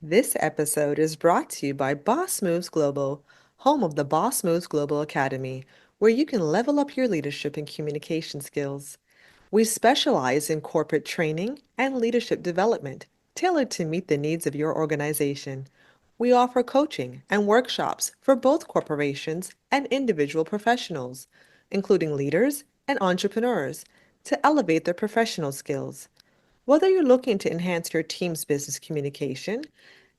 This episode is brought to you by Boss Moves Global, home of the Boss Moves Global Academy, where you can level up your leadership and communication skills. We specialize in corporate training and leadership development tailored to meet the needs of your organization. We offer coaching and workshops for both corporations and individual professionals, including leaders and entrepreneurs, to elevate their professional skills. Whether you're looking to enhance your team's business communication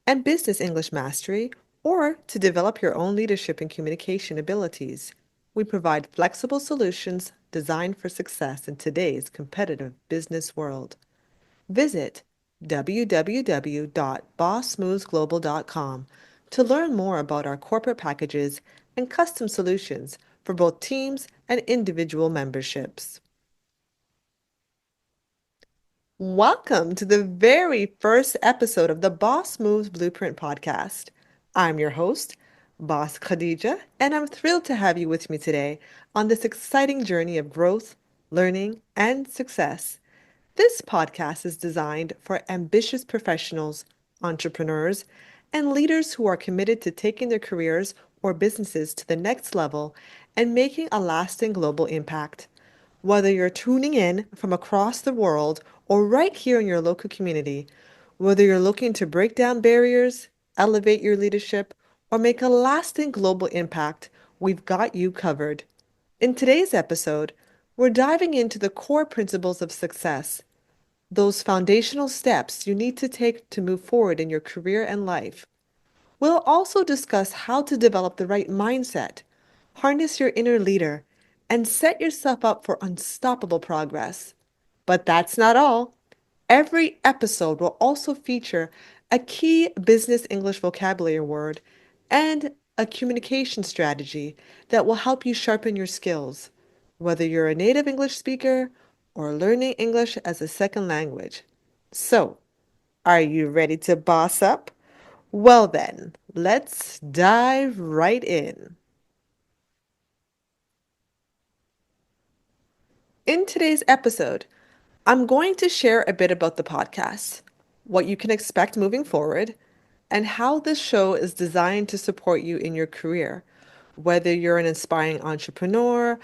and business English mastery, or to develop your own leadership and communication abilities, we provide flexible solutions designed for success in today's competitive business world. Visit www.bossmovesglobal.com to learn more about our corporate packages and custom solutions for both teams and individual memberships. Welcome to the very first episode of the Boss Moves Blueprint podcast. I'm your host, Boss Khadijah, and I'm thrilled to have you with me today on this exciting journey of growth, learning, and success. This podcast is designed for ambitious professionals, entrepreneurs, and leaders who are committed to taking their careers or businesses to the next level and making a lasting global impact. Whether you're tuning in from across the world or right here in your local community, whether you're looking to break down barriers, elevate your leadership, or make a lasting global impact, we've got you covered. In today's episode, we're diving into the core principles of success, those foundational steps you need to take to move forward in your career and life. We'll also discuss how to develop the right mindset, harness your inner leader, and set yourself up for unstoppable progress. But that's not all. Every episode will also feature a key business English vocabulary word and a communication strategy that will help you sharpen your skills, whether you're a native English speaker or learning English as a second language. So, are you ready to boss up? Well, then, let's dive right in. In today's episode, I'm going to share a bit about the podcast, what you can expect moving forward, and how this show is designed to support you in your career, whether you're an inspiring entrepreneur,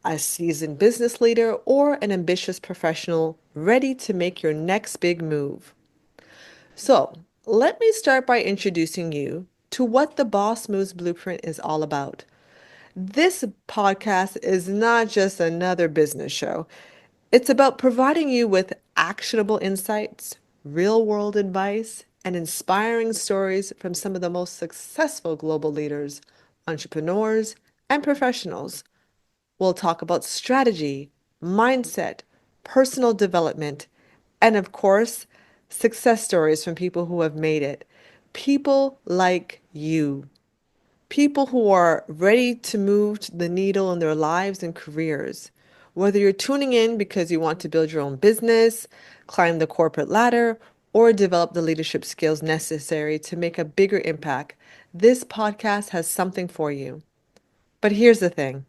a seasoned business leader, or an ambitious professional ready to make your next big move. So, let me start by introducing you to what the Boss Moves Blueprint is all about. This podcast is not just another business show. It's about providing you with actionable insights, real world advice, and inspiring stories from some of the most successful global leaders, entrepreneurs, and professionals. We'll talk about strategy, mindset, personal development, and of course, success stories from people who have made it. People like you. People who are ready to move the needle in their lives and careers. Whether you're tuning in because you want to build your own business, climb the corporate ladder, or develop the leadership skills necessary to make a bigger impact, this podcast has something for you. But here's the thing,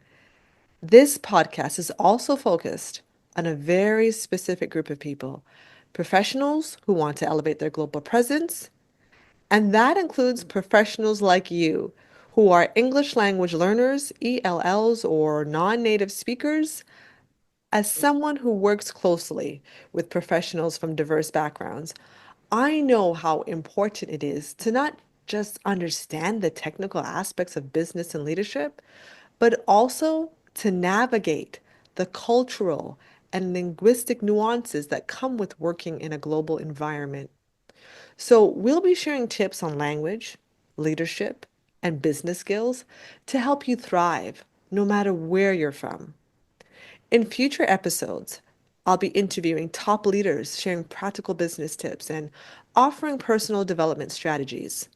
this podcast is also focused on a very specific group of people, professionals who want to elevate their global presence, and that includes professionals like you who are English language learners, ELLs, or non native speakers. As someone who works closely with professionals from diverse backgrounds, I know how important it is to not just understand the technical aspects of business and leadership, but also to navigate the cultural and linguistic nuances that come with working in a global environment. So, we'll be sharing tips on language, leadership, and business skills to help you thrive no matter where you're from. In future episodes, I'll be interviewing top leaders, sharing practical business tips, and offering personal development strategies.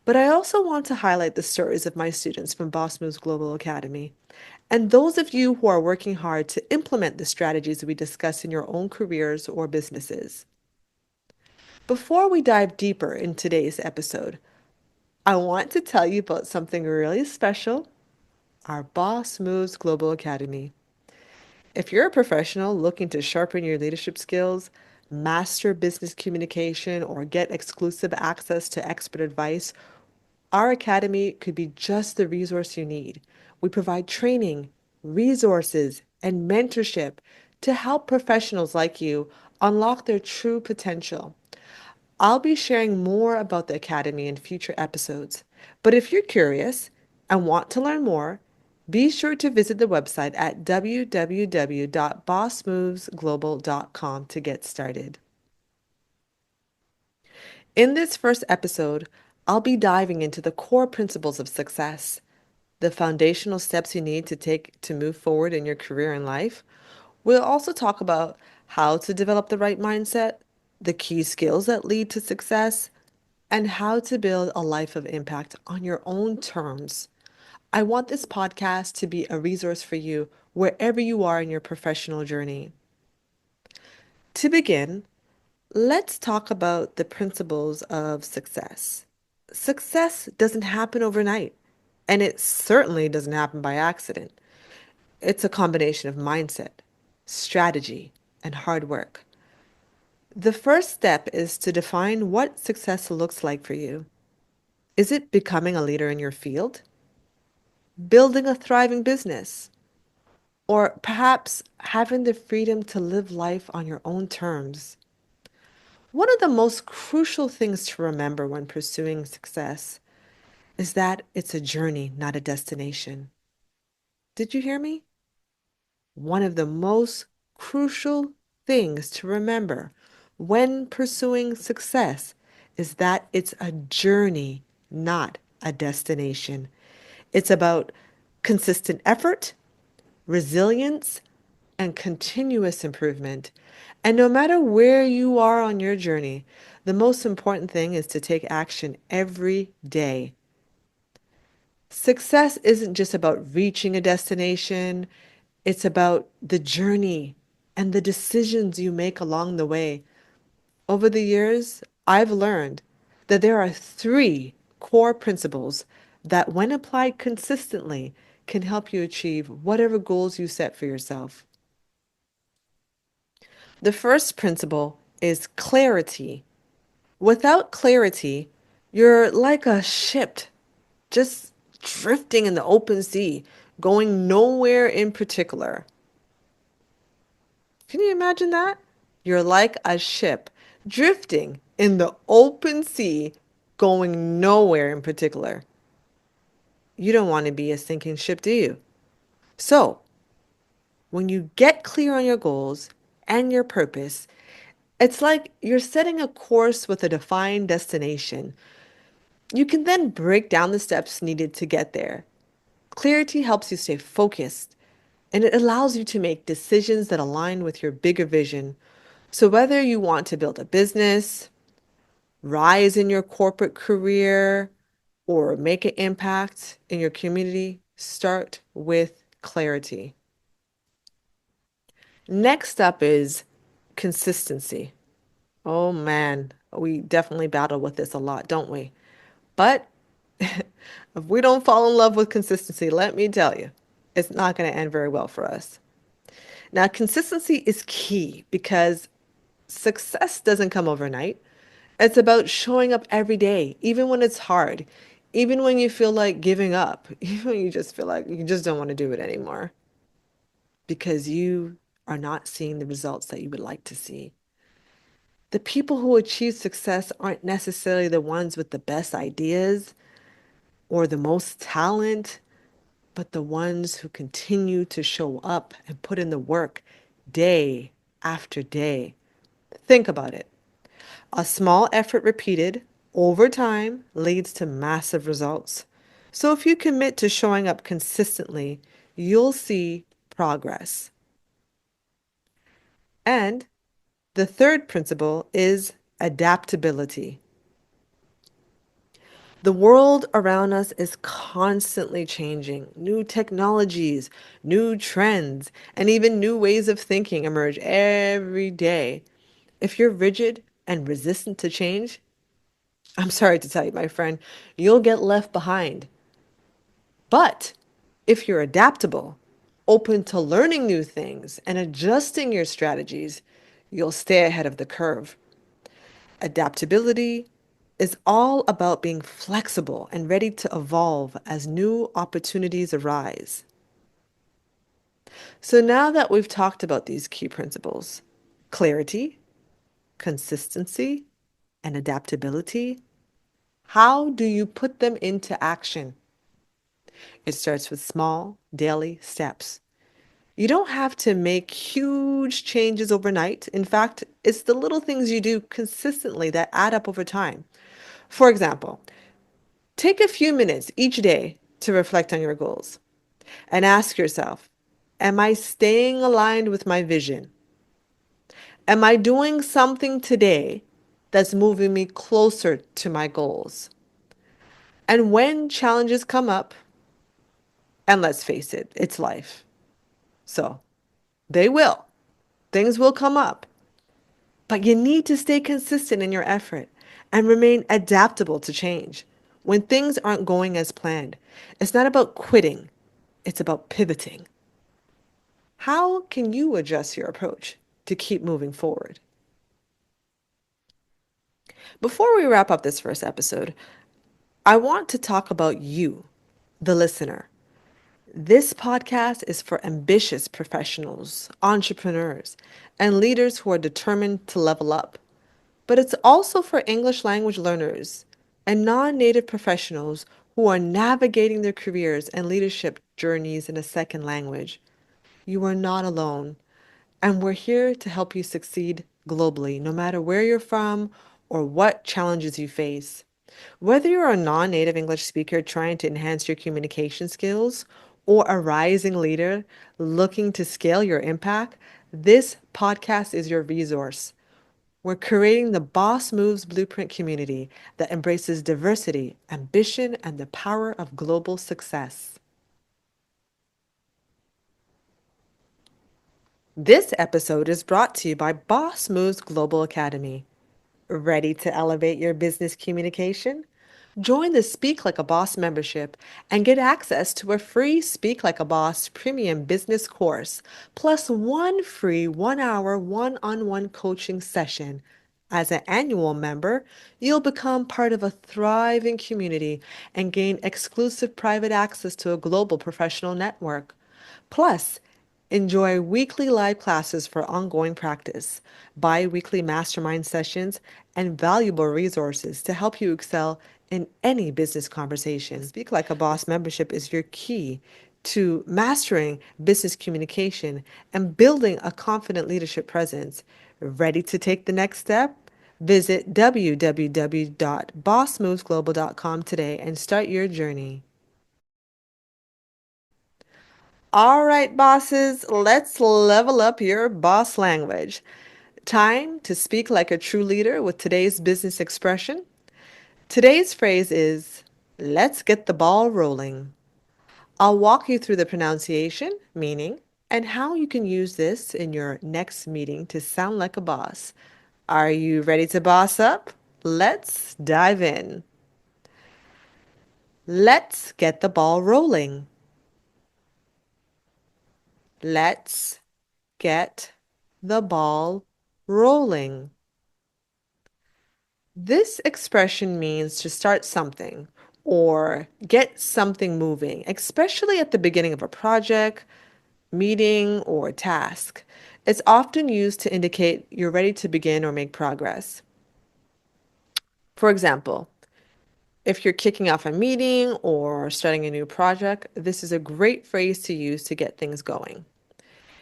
But I also want to highlight the stories of my students from Boss Moves Global Academy and those of you who are working hard to implement the strategies we discuss in your own careers or businesses. Before we dive deeper in today's episode, I want to tell you about something really special, our Boss Moves Global Academy. If you're a professional looking to sharpen your leadership skills, master business communication, or get exclusive access to expert advice, our academy could be just the resource you need. We provide training, resources, and mentorship to help professionals like you unlock their true potential. I'll be sharing more about the Academy in future episodes. But if you're curious and want to learn more, be sure to visit the website at www.bossmovesglobal.com to get started. In this first episode, I'll be diving into the core principles of success, the foundational steps you need to take to move forward in your career and life. We'll also talk about how to develop the right mindset, the key skills that lead to success, and how to build a life of impact on your own terms. I want this podcast to be a resource for you wherever you are in your professional journey. To begin, let's talk about the principles of success. Success doesn't happen overnight, and it certainly doesn't happen by accident. It's a combination of mindset, strategy, and hard work. The first step is to define what success looks like for you. Is it becoming a leader in your field? Building a thriving business? Or perhaps having the freedom to live life on your own terms? One of the most crucial things to remember when pursuing success is that it's a journey, not a destination. Did you hear me? One of the most crucial things to remember when pursuing success is that it's a journey, not a destination. It's about consistent effort, resilience, and continuous improvement. And no matter where you are on your journey, the most important thing is to take action every day. Success isn't just about reaching a destination, it's about the journey and the decisions you make along the way. Over the years, I've learned that there are three core principles that, when applied consistently, can help you achieve whatever goals you set for yourself. The first principle is clarity. Without clarity, you're like a ship just drifting in the open sea, going nowhere in particular. Can you imagine that? You're like a ship drifting in the open sea, going nowhere in particular. You don't want to be a sinking ship, do you? So, when you get clear on your goals and your purpose, it's like you're setting a course with a defined destination. You can then break down the steps needed to get there. Clarity helps you stay focused, and it allows you to make decisions that align with your bigger vision. So, whether you want to build a business, rise in your corporate career, or make an impact in your community, start with clarity. Next up is consistency. Oh man, we definitely battle with this a lot, don't we? But if we don't fall in love with consistency, let me tell you, it's not going to end very well for us. Now, consistency is key because success doesn't come overnight. It's about showing up every day, even when it's hard, even when you feel like giving up, even when you just feel like you just don't want to do it anymore because you are not seeing the results that you would like to see. The people who achieve success aren't necessarily the ones with the best ideas or the most talent, but the ones who continue to show up and put in the work day after day. Think about it. A small effort repeated over time leads to massive results. So if you commit to showing up consistently, you'll see progress. And the third principle is adaptability. The world around us is constantly changing. New technologies, new trends, and even new ways of thinking emerge every day. If you're rigid and resistant to change, I'm sorry to tell you, my friend, you'll get left behind. But if you're adaptable, open to learning new things and adjusting your strategies, you'll stay ahead of the curve. Adaptability is all about being flexible and ready to evolve as new opportunities arise. So now that we've talked about these key principles, clarity, consistency, and adaptability, how do you put them into action? It starts with small daily steps. You don't have to make huge changes overnight. In fact, it's the little things you do consistently that add up over time. For example, take a few minutes each day to reflect on your goals and ask yourself, am I staying aligned with my vision? Am I doing something today that's moving me closer to my goals? And when challenges come up, and let's face it, it's life. So they will. Things will come up. But you need to stay consistent in your effort and remain adaptable to change. When things aren't going as planned, it's not about quitting, it's about pivoting. How can you adjust your approach to keep moving forward? Before we wrap up this first episode, I want to talk about you, the listener. This podcast is for ambitious professionals, entrepreneurs, and leaders who are determined to level up. But it's also for English language learners and non-native professionals who are navigating their careers and leadership journeys in a second language. You are not alone, and we're here to help you succeed globally, no matter where you're from or what challenges you face. Whether you're a non-native English speaker trying to enhance your communication skills or a rising leader looking to scale your impact, this podcast is your resource. We're creating the Boss Moves Blueprint community that embraces diversity, ambition, and the power of global success. This episode is brought to you by Boss Moves Global Academy. Ready to elevate your business communication? Join the Speak Like a Boss membership and get access to a free Speak Like a Boss premium business course, plus one free 1 hour one-on-one coaching session. As an annual member, you'll become part of a thriving community and gain exclusive private access to a global professional network. Plus, enjoy weekly live classes for ongoing practice, bi-weekly mastermind sessions, and valuable resources to help you excel in any business conversation. Speak Like a Boss membership is your key to mastering business communication and building a confident leadership presence. Ready to take the next step? Visit www.bossmovesglobal.com today and start your journey. All right, bosses, let's level up your boss language. Time to speak like a true leader with today's business expression. Today's phrase is, let's get the ball rolling. I'll walk you through the pronunciation, meaning, and how you can use this in your next meeting to sound like a boss. Are you ready to boss up? Let's dive in. Let's get the ball rolling. Let's get the ball rolling. This expression means to start something or get something moving, especially at the beginning of a project, meeting, or task. It's often used to indicate you're ready to begin or make progress. For example, if you're kicking off a meeting or starting a new project, this is a great phrase to use to get things going.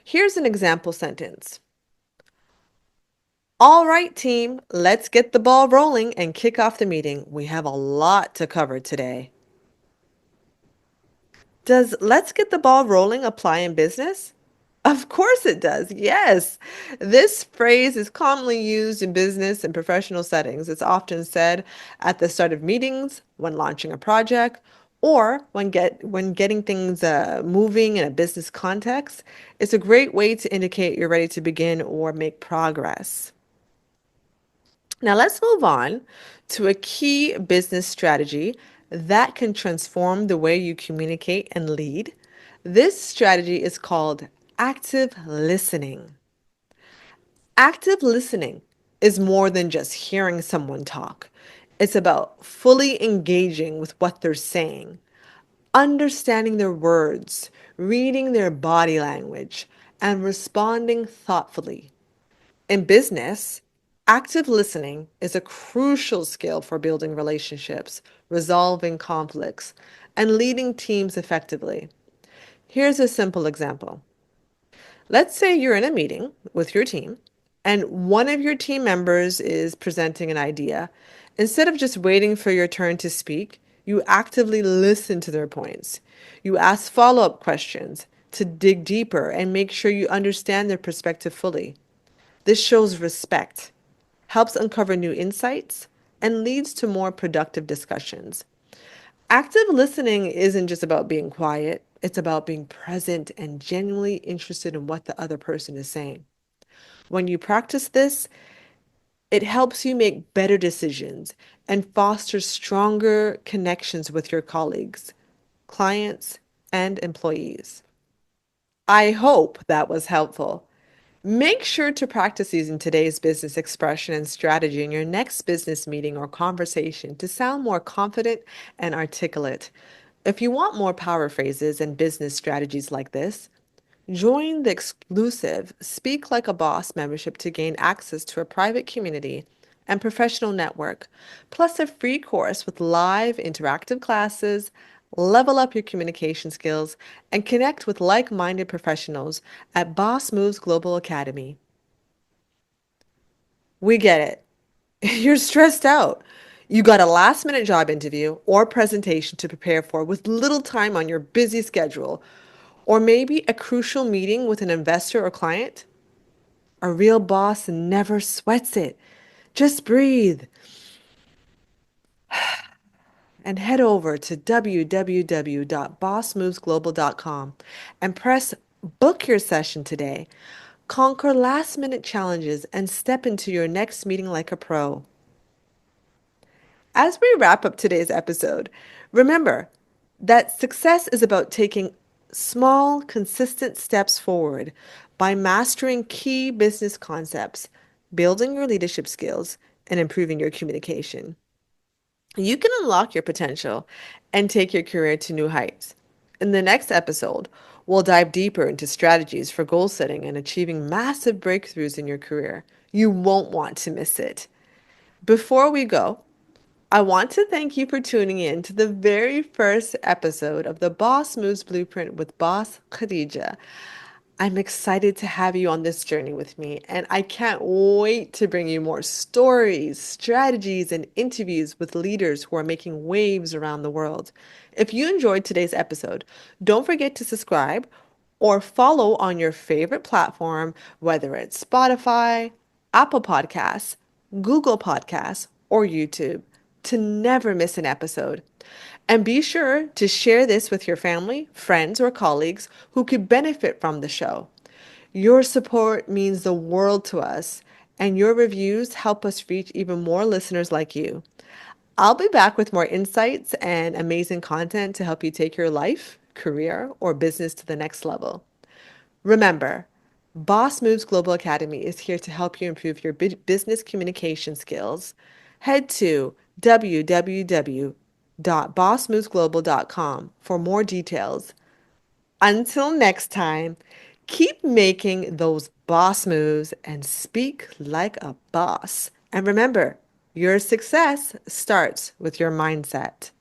Here's an example sentence. All right, team, let's get the ball rolling and kick off the meeting. We have a lot to cover today. Does let's get the ball rolling apply in business? Of course it does. Yes. This phrase is commonly used in business and professional settings. It's often said at the start of meetings, when launching a project, or when getting things moving in a business context. It's a great way to indicate you're ready to begin or make progress. Now let's move on to a key business strategy that can transform the way you communicate and lead. This strategy is called active listening. Active listening is more than just hearing someone talk. It's about fully engaging with what they're saying, understanding their words, reading their body language, and responding thoughtfully. In business, active listening is a crucial skill for building relationships, resolving conflicts, and leading teams effectively. Here's a simple example. Let's say you're in a meeting with your team and one of your team members is presenting an idea. Instead of just waiting for your turn to speak, you actively listen to their points. You ask follow up questions to dig deeper and make sure you understand their perspective fully. This shows respect, helps uncover new insights, and leads to more productive discussions. Active listening isn't just about being quiet, it's about being present and genuinely interested in what the other person is saying. When you practice this, it helps you make better decisions and fosters stronger connections with your colleagues, clients, and employees. I hope that was helpful. Make sure to practice using today's business expression and strategy in your next business meeting or conversation to sound more confident and articulate. If you want more power phrases and business strategies like this, join the exclusive Speak Like a Boss membership to gain access to a private community and professional network, plus a free course with live interactive classes, level up your communication skills, and connect with like minded professionals at Boss Moves Global Academy. We get it. You're stressed out. You got a last minute job interview or presentation to prepare for with little time on your busy schedule, or maybe a crucial meeting with an investor or client. A real boss never sweats it. Just breathe and head over to www.bossmovesglobal.com and press book your session today. Conquer last minute challenges and step into your next meeting like a pro. As we wrap up today's episode, remember that success is about taking small, consistent steps forward by mastering key business concepts, building your leadership skills, and improving your communication. You can unlock your potential and take your career to new heights. In the next episode, we'll dive deeper into strategies for goal setting and achieving massive breakthroughs in your career. You won't want to miss it. Before we go, I want to thank you for tuning in to the very first episode of the Boss Moves Blueprint with Boss Khadijah. I'm excited to have you on this journey with me, and I can't wait to bring you more stories, strategies, and interviews with leaders who are making waves around the world. If you enjoyed today's episode, don't forget to subscribe or follow on your favorite platform, whether it's Spotify, Apple Podcasts, Google Podcasts, or YouTube, to never miss an episode. And be sure to share this with your family, friends, or colleagues who could benefit from the show. Your support means the world to us, and your reviews help us reach even more listeners like you. I'll be back with more insights and amazing content to help you take your life, career, or business to the next level. Remember, Boss Moves Global Academy is here to help you improve your business communication skills. Head to www.bossmovesglobal.com for more details. Until next time, keep making those boss moves and speak like a boss. And remember, your success starts with your mindset.